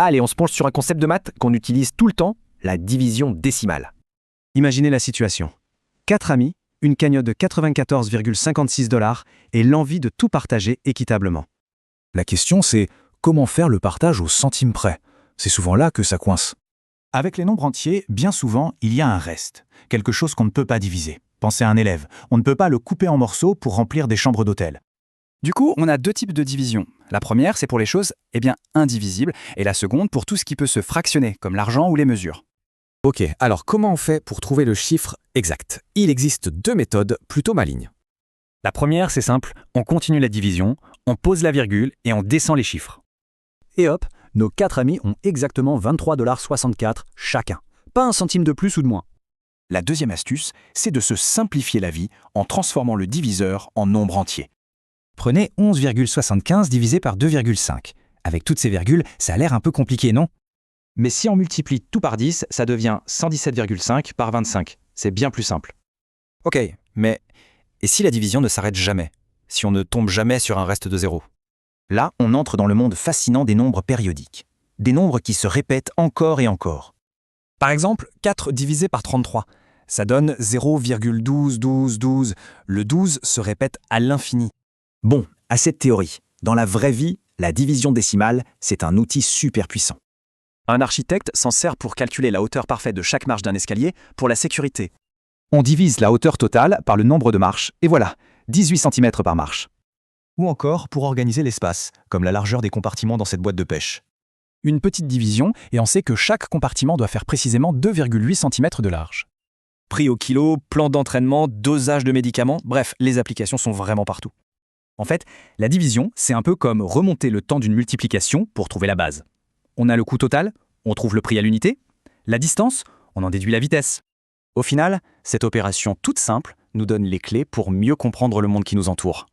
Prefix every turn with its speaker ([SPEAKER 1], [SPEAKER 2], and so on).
[SPEAKER 1] Allez, on se penche sur un concept de maths qu'on utilise tout le temps, la division décimale.
[SPEAKER 2] Imaginez la situation. 4 amis, une cagnotte de 94,56 $ et l'envie de tout partager équitablement.
[SPEAKER 3] La question c'est comment faire le partage au centime près? C'est souvent là que ça coince.
[SPEAKER 4] Avec les nombres entiers, bien souvent, il y a un reste, quelque chose qu'on ne peut pas diviser. Pensez à un élève, on ne peut pas le couper en morceaux pour remplir des chambres d'hôtel.
[SPEAKER 5] Du coup, on a deux types de division. La première, c'est pour les choses indivisibles, et la seconde pour tout ce qui peut se fractionner, comme l'argent ou les mesures.
[SPEAKER 6] Ok, alors comment on fait pour trouver le chiffre exact? Il existe 2 méthodes plutôt malignes.
[SPEAKER 1] La première, c'est simple, on continue la division, on pose la virgule et on descend les chiffres.
[SPEAKER 2] Et hop, nos 4 amis ont exactement 23,64 $ chacun. Pas un centime de plus ou de moins.
[SPEAKER 4] La deuxième astuce, c'est de se simplifier la vie en transformant le diviseur en nombre entier.
[SPEAKER 7] Prenez 11,75 divisé par 2,5. Avec toutes ces virgules, ça a l'air un peu compliqué, non?
[SPEAKER 8] Mais si on multiplie tout par 10, ça devient 117,5 par 25. C'est bien plus simple.
[SPEAKER 9] Ok, mais et si la division ne s'arrête jamais? Si on ne tombe jamais sur un reste de zéro?
[SPEAKER 8] Là, on entre dans le monde fascinant des nombres périodiques. Des nombres qui se répètent encore et encore.
[SPEAKER 2] Par exemple, 4 divisé par 33. Ça donne 0,121212. Le 12 se répète à l'infini.
[SPEAKER 8] Bon, assez de théorie. Dans la vraie vie, la division décimale, c'est un outil super puissant.
[SPEAKER 5] Un architecte s'en sert pour calculer la hauteur parfaite de chaque marche d'un escalier pour la sécurité.
[SPEAKER 7] On divise la hauteur totale par le nombre de marches, et voilà, 18 cm par marche.
[SPEAKER 3] Ou encore pour organiser l'espace, comme la largeur des compartiments dans cette boîte de pêche.
[SPEAKER 2] Une petite division, et on sait que chaque compartiment doit faire précisément 2,8 cm de large.
[SPEAKER 1] Prix au kilo, plan d'entraînement, dosage de médicaments, bref, les applications sont vraiment partout. En fait, la division, c'est un peu comme remonter le temps d'une multiplication pour trouver la base. On a le coût total, on trouve le prix à l'unité. La distance, on en déduit la vitesse.
[SPEAKER 5] Au final, cette opération toute simple nous donne les clés pour mieux comprendre le monde qui nous entoure.